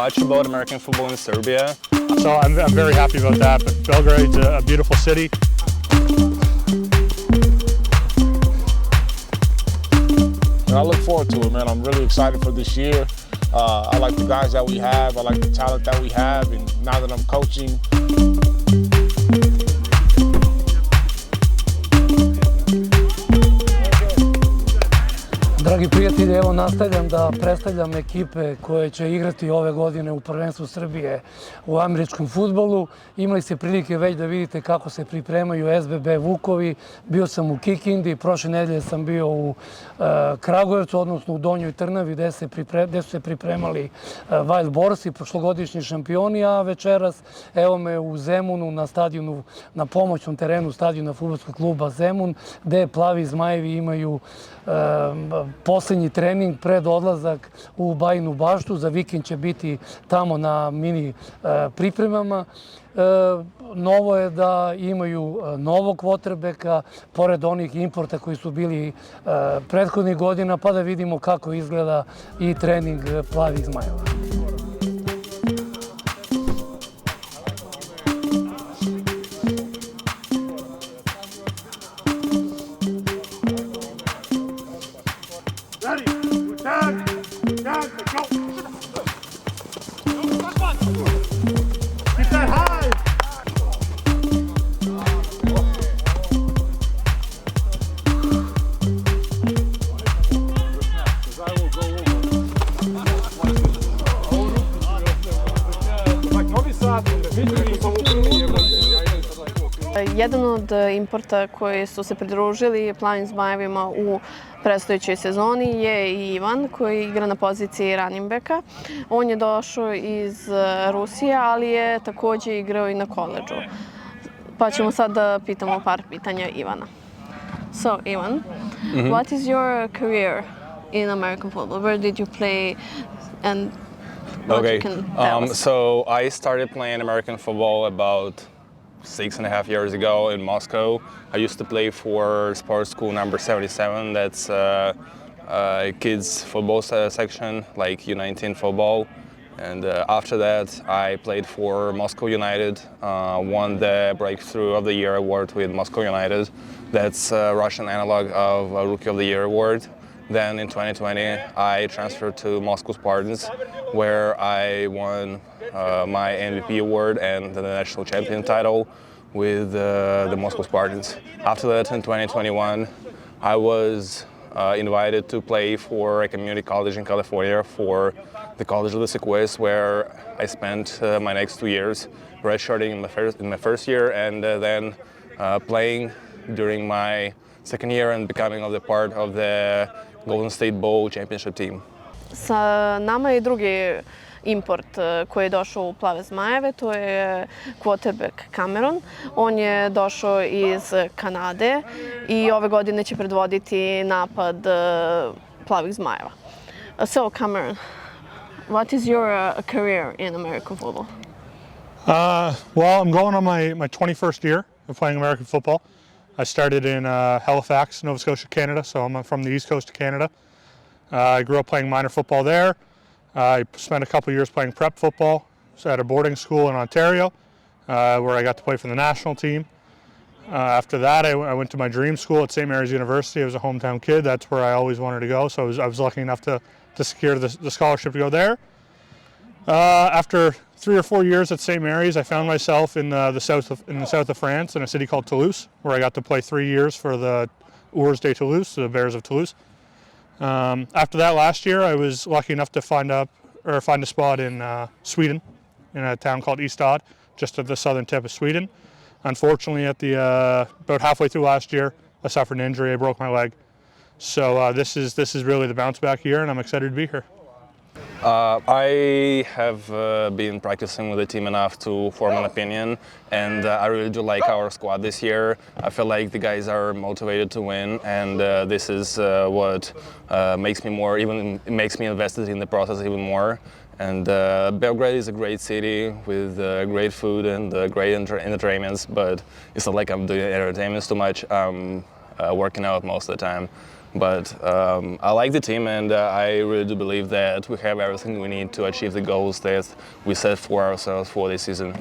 much about American football in Serbia. So I'm very happy about that, but Belgrade's a beautiful city. I look forward to it, man. I'm really excited for this year. I like the guys that we have. I like the talent that we have, and now that I'm coaching. Dragi prijatelji, evo nastavljam da predstavljam ekipe koje će igrati ove godine u prvenstvu Srbije u američkom fudbalu. Imali ste prilike već da vidite kako se pripremaju SBB Vukovi. Bio sam u Kikindi, prošle nedelje sam bio u Kragujevcu, odnosno u Donjoj Trnavi gde su se pripremali Wild Borsi, prošlogodišnji šampioni, a večeras evo me u Zemunu na stadionu, na pomoćnom terenu stadiona fudbalskog kluba Zemun, gde Plavi Zmajevi imaju poslednji trening pred odlazak u Bajinu Baštu. Za vikend će biti tamo na mini pripremama. Novo je da imaju novog quarterbacka, pored onih importa koji su bili prethodnih godina, pa da vidimo kako izgleda i trening Plavih Zmajeva. Jedan od importa koji su se pridružili Plavim Zmajevima u predstojećoj sezoni je i Ivan, koji igra na poziciji running backa. On je došao iz Rusije, ali je također igrao i na koledžu. Pa ćemo sad da pitamo par pitanja Ivana. So, Ivan, what is your career in American football? Where did you play and what you can tell us? So I started playing American football about 6.5 years ago in Moscow. I used to play for sports school number 77. That's kids football section, like U19 football. And after that, I played for Moscow United, won the Breakthrough of the Year award with Moscow United. That's a Russian analog of a Rookie of the Year award. Then in 2020, I transferred to Moscow Spartans, where I won my MVP award and the national champion title with the Moscow Spartans. After that, in 2021, I was invited to play for a community college in California, for the College of the Sequoias, where I spent my next 2 years redshirting in my first year, and then playing during my second year and becoming a part of the Golden State Bowl championship team. Sa nama je drugi import koji je došao u Plave Zmajeve, to je quarterback Cameron. On je došao iz Kanade i ove godine će predvoditi napad Plavih Zmajeva. So, Cameron, what is your career in American football? Well, I'm going on my 21st year of playing American football. I started in Halifax, Nova Scotia, Canada, so I'm from the east coast of Canada. I grew up playing minor football there. I spent a couple years playing prep football at a boarding school in Ontario, where I got to play for the national team. After that, I went to my dream school at St. Mary's University. I was a hometown kid. That's where I always wanted to go, so I was lucky enough to secure the scholarship to go there. After 3 or 4 years at St. Mary's, I found myself in the south of France, in a city called Toulouse, where I got to play 3 years for the Ours de Toulouse, the Bears of Toulouse. After that, last year, I was lucky enough to find a spot in Sweden, in a town called Ystad, just at the southern tip of Sweden. Unfortunately, at about halfway through last year, I suffered an injury. I broke my leg. So this is really the bounce back year, and I'm excited to be here. I have been practicing with the team enough to form an opinion, and I really do like our squad this year. I feel like the guys are motivated to win, and this is what makes me invested in the process even more. And Belgrade is a great city with great food and great entertainments, but it's not like I'm doing entertainments too much. I'm working out most of the time. But I like the team, and I really do believe that we have everything we need to achieve the goals that we set for ourselves for this season.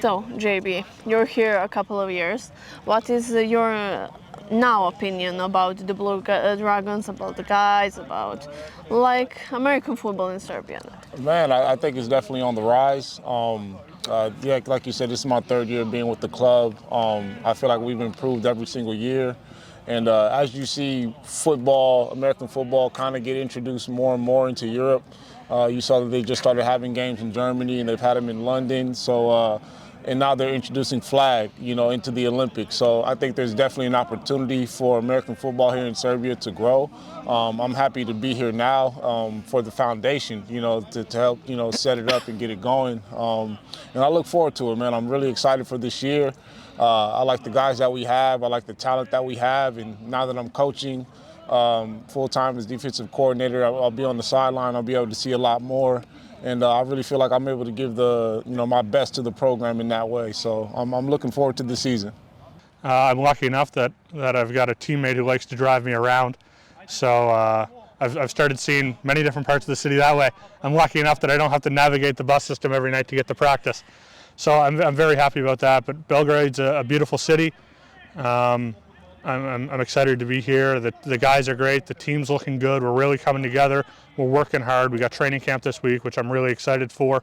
So, JB, you're here a couple of years. What is your now opinion about the Blue Dragons, about the guys, about like American football in Serbia? Man, I think it's definitely on the rise. Yeah, like you said, this is my third year being with the club. I feel like we've improved every single year. And as you see football, American football, kind of get introduced more and more into Europe, you saw that they just started having games in Germany, and they've had them in London. So, and now they're introducing flag, into the Olympics. So I think there's definitely an opportunity for American football here in Serbia to grow. I'm happy to be here now for the foundation, to help, set it up and get it going. And I look forward to it, man. I'm really excited for this year. I like the guys that we have. I like the talent that we have. And now that I'm coaching full-time as defensive coordinator, I'll be on the sideline. I'll be able to see a lot more. And I really feel like I'm able to give my best to the program in that way. So I'm looking forward to the season. I'm lucky enough that I've got a teammate who likes to drive me around. So I've started seeing many different parts of the city that way. I'm lucky enough that I don't have to navigate the bus system every night to get to practice. So I'm very happy about that. But Belgrade's a beautiful city. I'm excited to be here. The guys are great. The team's looking good. We're really coming together. We're working hard. We got training camp this week, which I'm really excited for.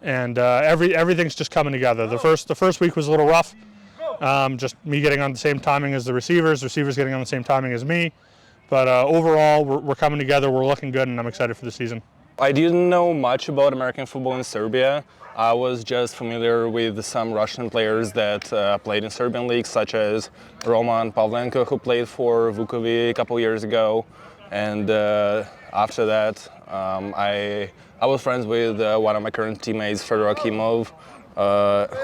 And everything's just coming together. The first week was a little rough. Just me getting on the same timing as the receivers getting on the same timing as me. But overall, we're coming together. We're looking good, and I'm excited for the season. I didn't know much about American football in Serbia. I was just familiar with some Russian players that played in Serbian leagues, such as Roman Pavlenko, who played for Vukovi a couple years ago. And after that, I was friends with one of my current teammates, Fedor Akimov,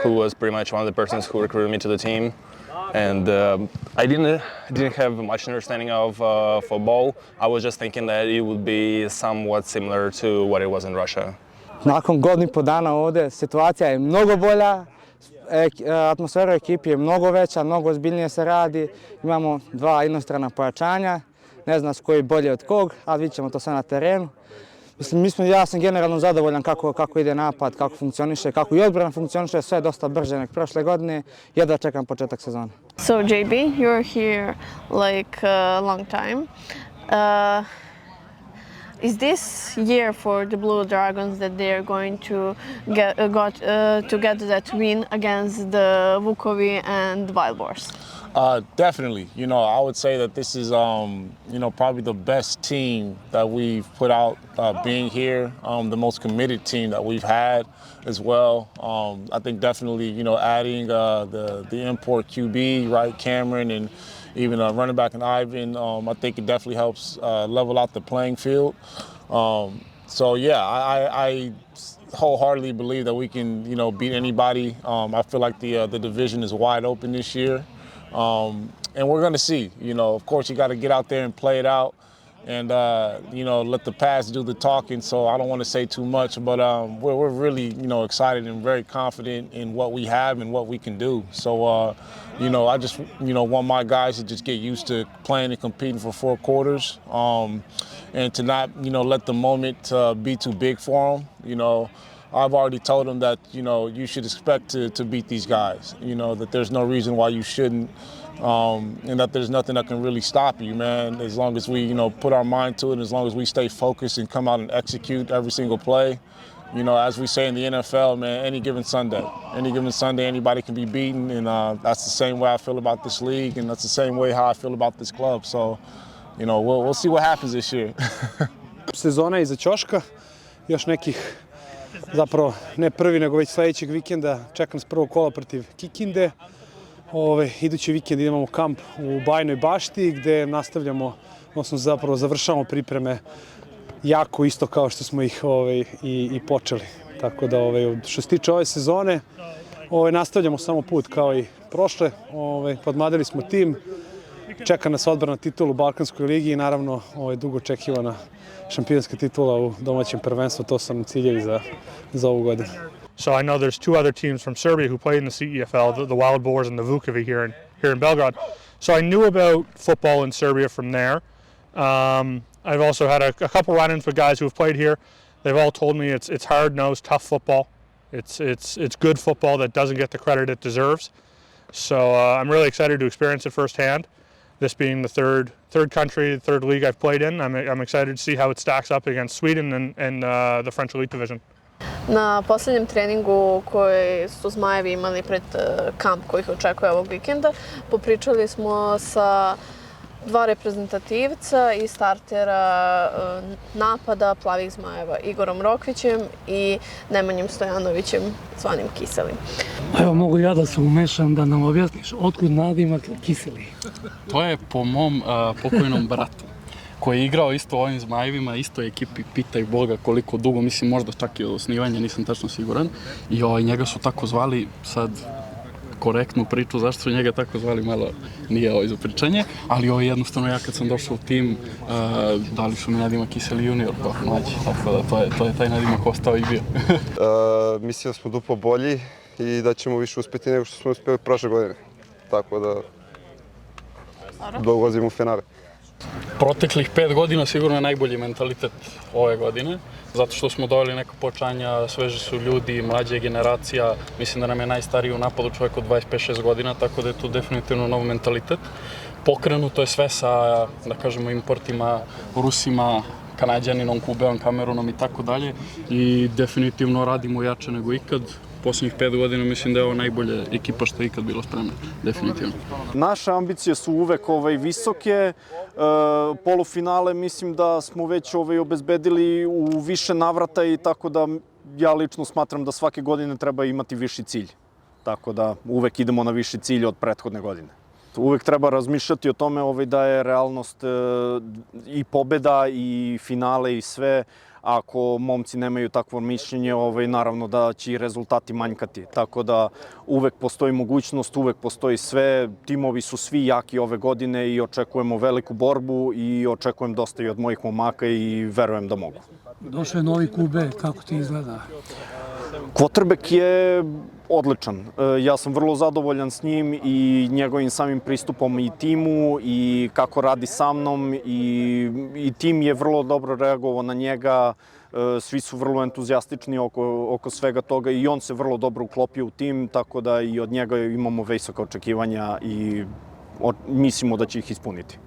who was pretty much one of the persons who recruited me to the team. And I didn't have much understanding of football. I was just thinking that it would be somewhat similar to what it was in Russia. Nakon godinu i po dana ovde, situacija je mnogo bolja, atmosfera u ekipi je mnogo veća, mnogo ozbiljnije se radi, imamo dva inostrana pojačanja, ne znam ko je bolje od kog, ali vidjet ćemo to sve na terenu. Mislim, ja sam generalno zadovoljan kako ide napad, kako funkcioniše, kako i odbrana funkcioniše, sve je dosta brže nego prošle godine, jedva čekam početak sezone. So JB, you're here like a long time. Is this year for the Blue Dragons that they're going to get that win against the Vukovi and Wild Boars? Definitely. I would say that this is, probably the best team that we've put out being here, the most committed team that we've had as well. I think definitely, adding the import QB, right, Cameron, and even running back and Ivan, I think it definitely helps level out the playing field. So yeah, I wholeheartedly believe that we can, beat anybody. I feel like the division is wide open this year. And we're going to see, of course you got to get out there and play it out and, let the past do the talking. So I don't want to say too much, but we're really, excited and very confident in what we have and what we can do. So, I just, want my guys to just get used to playing and competing for 4 quarters and to not, let the moment be too big for them. I've already told them that, you should expect to beat these guys, that there's no reason why you shouldn't, and that there's nothing that can really stop you, man, as long as we, put our mind to it, as long as we stay focused and come out and execute every single play. As we say in the NFL, man, any given Sunday, anybody can be beaten, and that's the same way I feel about this league, and that's the same way how I feel about this club. So, we'll see what happens this year. Sezona je iza ćoška, još nekih, zapravo ne prvi nego već sledećeg vikenda čeka nas prvo kola protiv Kikinde. Idući vikend idemo u kamp u Bajnoj Bašti gde nastavljamo, odnosno zapravo završavamo pripreme jako isto kao što smo ih i počeli. Tako da što se tiče ove sezone, nastavljamo samo put kao i prošle. Podmadili smo tim, čeka nas odbrana titula u Balkanskoj ligi i naravno dugo očekivana šampionska titula u domaćem prvenstvu. To su nam ciljevi za ovu godinu. So I know there's 2 other teams from Serbia who play in the CEFL, the Wild Boars and the Vukovi here in Belgrade. So I knew about football in Serbia from there. I've also had a couple run-ins with guys who have played here. They've all told me it's hard-nosed, tough football. It's good football that doesn't get the credit it deserves. So I'm really excited to experience it firsthand. This being the third country, third league I've played in, I'm excited to see how it stacks up against Sweden and the French elite division. Na posljednjem treningu koji su Zmajevi imali pred kamp koji ih očekuje ovog vikenda, popričali smo sa dva reprezentativca i startera napada Plavih Zmajeva, Igorom Rokvićem i Nemanjom Stojanovićem, zvanim Kiselim. Evo, mogu ja da se umešam da nam objasniš otkud nadimak Kiseli? To je po mom pokojnom bratu, koji je igrao isto u ovim Zmajevima, istoj ekipi, pitaj Boga koliko dugo, mislim možda čak i od osnivanja, nisam tačno siguran. I njega su tako zvali, sad korektnu priču, zašto su njega tako zvali, malo nije za pričanje, ali jednostavno ja kad sam došao u tim, dali su mi nadimak Kiseli junior, kao mlađi, tako da to je taj nadimak ostao i bio. Mislim da smo duplo bolji i da ćemo više uspjeti nego što smo uspjeli prošle godine, tako da dolazimo u finale. Proteklih 5 godina sigurno je najbolji mentalitet ove godine, zato što smo doveli neka pojačanja, sveži su ljudi, mlađa generacija, mislim da nam je najstariji u napadu čovjek od 25-6 godina, tako da je tu definitivno nov mentalitet. Pokrenuto je sve sa, da kažemo, importima, Rusima, Kanadjaninom, Kubeom, Kamerunom i tako dalje i definitivno radimo jače nego ikad. Posljednjih 5 godina mislim da je ovo najbolja ekipa što je ikad bilo spremna, definitivno. Naše ambicije su uvek visoke, polufinale mislim da smo već obezbedili u više navrata i tako da ja lično smatram da svake godine treba imati viši cilj. Tako da uvek idemo na viši cilj od prethodne godine. Uvek treba razmišljati o tome da je realnost i pobeda i finale i sve. Ako momci nemaju takvo mišljenje, naravno da će i rezultati manjkati. Tako da uvek postoji mogućnost, uvek postoji sve. Timovi su svi jaki ove godine i očekujemo veliku borbu i očekujem dosta i od mojih momaka i verujem da mogu. Došao je novi Kube, kako ti izgleda? Quarterback je odličan. Ja sam vrlo zadovoljan s njim i njegovim samim pristupom i timu i kako radi sa mnom i tim je vrlo dobro reagovao na njega. Svi su vrlo entuzijastični oko svega toga i on se vrlo dobro uklopio u tim, tako da i od njega imamo visoka očekivanja i mislimo da će ih ispuniti.